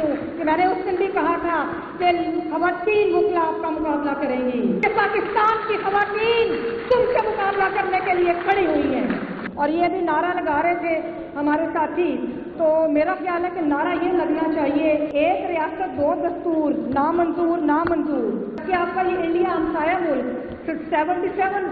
ہوں کہ میں نے اس دن بھی کہا تھا کہ خواتین وکلا آپ کا مقابلہ کریں گی، کہ پاکستان کی خواتین تم سے مقابلہ کرنے کے لیے کھڑی ہوئی ہیں۔ اور یہ بھی نعرہ لگا رہے تھے ہمارے ساتھی، تو میرا خیال ہے کہ نعرہ یہ لگنا چاہیے، ایک ریاست دو دستور، نامنظور نامنظور، کہ آپ کا یہ انڈیا ہمسایہ ملک 77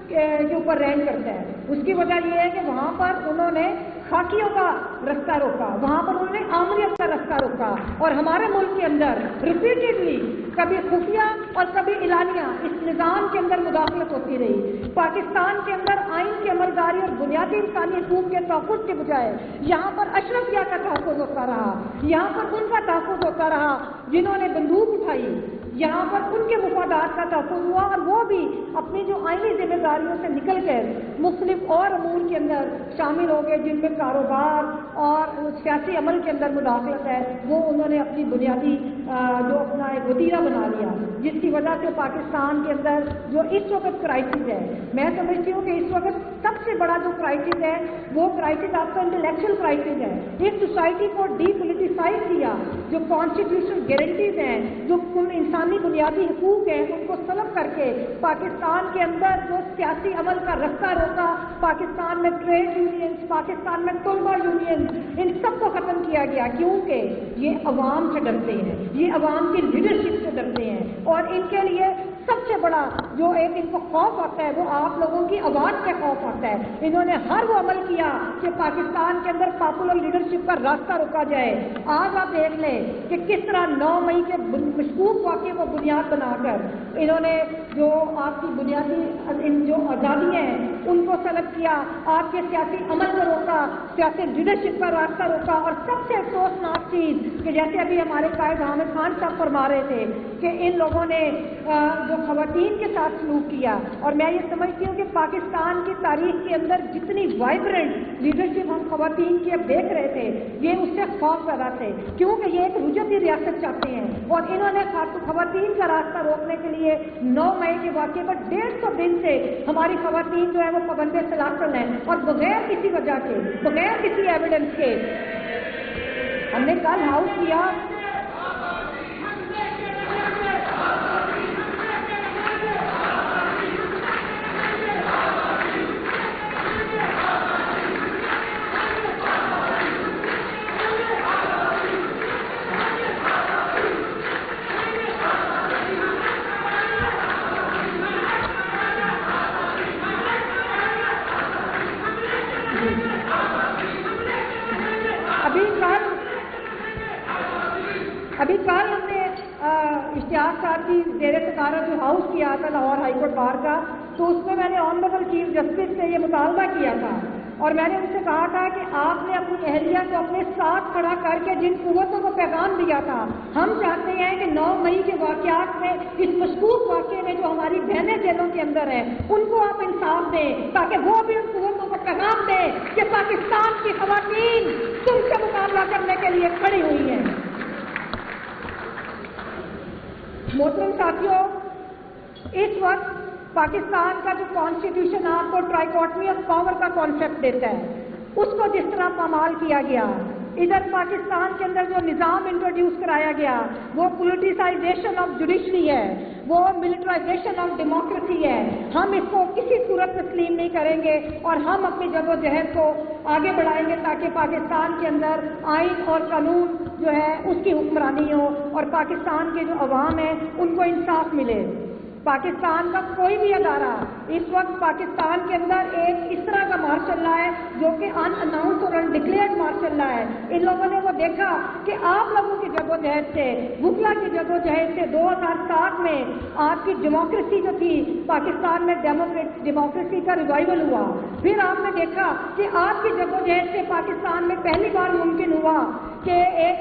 کے اوپر رینک کرتا ہے۔ اس کی وجہ یہ ہے کہ وہاں پر انہوں نے خاکیوں کا رستہ روکا، وہاں پر انہوں نے آمریت کا رستہ روکا، اور ہمارے ملک کے اندر ریپیٹڈلی کبھی خفیہ اور کبھی اعلانیہ اس نظام کے اندر مداخلت ہوتی رہی۔ پاکستان کے اندر آئین کی عملداری اور بنیادی انسانی حقوق کے تحفظ کے بجائے یہاں پر اشرفیہ کا تحفظ ہوتا رہا، یہاں پر ان کا تحفظ ہوتا رہا جنہوں نے بندوق اٹھائی، یہاں پر ان کے مفادات کا تحفظ ہوا، اور وہ بھی اپنی جو آئینی ذمہ داریوں سے نکل کر مختلف اور امور کے اندر شامل ہو گئے، جن میں کاروبار اور سیاسی عمل کے اندر مداخلت ہے، وہ انہوں نے اپنی بنیادی جو اپنا ایک وتیرہ بنا لیا، جس کی وجہ سے پاکستان کے اندر جو اس وقت کرائسس ہے، میں سمجھتی ہوں کہ اس وقت سب سے بڑا جو کرائسس ہے وہ کرائسس آپ کا انٹلیکچوئل کرائسس ہے۔ اس سوسائٹی کو ڈی پولیٹیسائز کیا، جو کانسٹیٹیوشنل گارنٹیز ہیں، جو انسانی بنیادی حقوق ہیں، ان کو سلب کر کے پاکستان کے اندر جو سیاسی عمل کا رستہ روکا، پاکستان میں ٹریڈ یونینز، پاکستان میں طلبہ یونینز، ان سب کو ختم کیا گیا، کیونکہ یہ عوام سے ڈرتے ہیں، یہ عوام کی لیڈرشپ سے ڈرتے ہیں، اور ان کے لیے سب سے بڑا جو ایک ان کو خوف آتا ہے وہ آپ لوگوں کی آواز سے خوف آتا ہے۔ انہوں نے ہر وہ عمل کیا کہ پاکستان کے اندر پاپولر لیڈرشپ کا راستہ روکا جائے۔ آج آپ دیکھ لیں کہ کس طرح 9 مئی کے مشکوک واقعے کو بنیاد بنا کر انہوں نے جو آپ کی بنیادی جو آزادیاں ہیں ان کو سلب کیا، آپ کے سیاسی عمل کو روکا، سیاسی لیڈرشپ کا راستہ روکا، اور سب سے افسوسناک چیز کہ جیسے ابھی ہمارے قائد حامد خان صاحب فرما رہے تھے کہ ان لوگوں نے جو خواتین کے ساتھ سلوک کیا، اور میں یہ سمجھتی ہوں کہ پاکستان کی تاریخ کے اندر جتنی وائبرنٹ لیڈرشپ ہم خواتین کی اب دیکھ رہے تھے، یہ اس سے خوف پیدا تھے، کیونکہ یہ ایک رجحتی ریاست چاہتے ہیں، اور انہوں نے خواتین کا راستہ روکنے کے لیے 9 مئی کے واقعے پر 150 دن سے ہماری خواتین جو ہے وہ پابند سلاسل ہیں، اور بغیر کسی وجہ کے، بغیر کسی ایویڈنس کے ہم نے کل ہاؤس کیا۔ ابھی کل ہم نے اشتیاق صاحب کی زیر صدارت جو ہاؤس کیا تھا لاہور ہائی کورٹ بار کا، تو اس میں نے آنریبل چیف جسٹس سے یہ مطالبہ کیا تھا، اور میں نے ان سے کہا تھا کہ آپ نے اپنی اہلیہ کو اپنے ساتھ کھڑا کر کے جن قوتوں کو پیغام دیا تھا، ہم چاہتے ہیں کہ 9 مئی کے واقعات میں اس مشکوک واقعے میں جو ہماری بہنیں جیلوں کے اندر ہیں ان کو آپ انصاف دیں، تاکہ وہ بھی ان قوتوں کو پیغام دیں کہ پاکستان کی خواتین تم سے مقابلہ کرنے کے لیے کھڑی ہوئی ہیں۔ محترم ساتھیوں، اس وقت پاکستان کا جو کانسٹیٹیوشن آپ کو ٹرائیکوٹمی آف پاور کا کانسیپٹ دیتا ہے، اس کو جس طرح پامال کیا گیا، ادھر پاکستان کے اندر جو نظام انٹروڈیوس کرایا گیا وہ پولیٹیسائزیشن آف جوڈیشری ہے، وہ ملٹرائزیشن آف ڈیموکریسی ہے، ہم اس کو کسی صورت تسلیم نہیں کریں گے، اور ہم اپنی جدوجہد کو آگے بڑھائیں گے تاکہ پاکستان کے اندر آئین اور قانون جو ہے اس کی حکمرانی ہو، اور پاکستان کے جو عوام ہیں ان کو انصاف ملے۔ پاکستان کا کوئی بھی ادارہ اس وقت پاکستان کے اندر ایک اس طرح کا مارشل لا ہے جو کہ ان اناؤنس اور ان ڈکلیئرڈ مارشل لا ہے۔ ان لوگوں نے وہ دیکھا کہ آپ لوگوں کی جدوجہد سے، وکلا کی جدوجہد سے 2007 میں آپ کی ڈیموکریسی جو تھی پاکستان میں ڈیموکریسی کا ریوائول ہوا، پھر آپ نے دیکھا کہ آپ کی جدوجہد سے پاکستان میں پہلی بار ممکن ہوا کہ ایک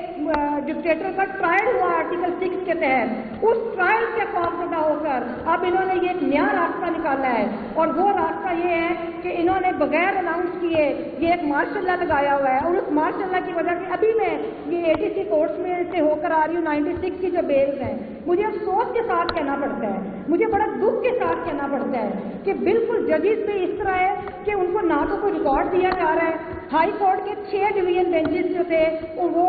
ڈکٹیٹر کا ٹرائل ہوا آرٹیکل 6 کے تحت، اس ٹرائل سے خوفزدہ ہو کر اب انہوں نے یہ ایک نیا راستہ نکالا ہے، اور وہ راستہ یہ ہے کہ انہوں نے بغیر اناؤنس کیے یہ ایک مارشل لا لگایا ہوا ہے، اور اس مارشل لا کی وجہ سے ابھی میں یہ ATC کورٹس میں سے ہو کر آ رہی ہوں 96 کی جو بیلز ہیں، مجھے افسوس کے ساتھ کہنا پڑتا ہے، مجھے بڑا دکھ کے ساتھ کہنا پڑتا ہے کہ بالکل ججز میں اس طرح ہے کہ ان کو نہ تو کوئی ریکارڈ دیا جا رہا ہے۔ ہائی کورٹ کے 6 ڈویژن بینچز جو تھے وہ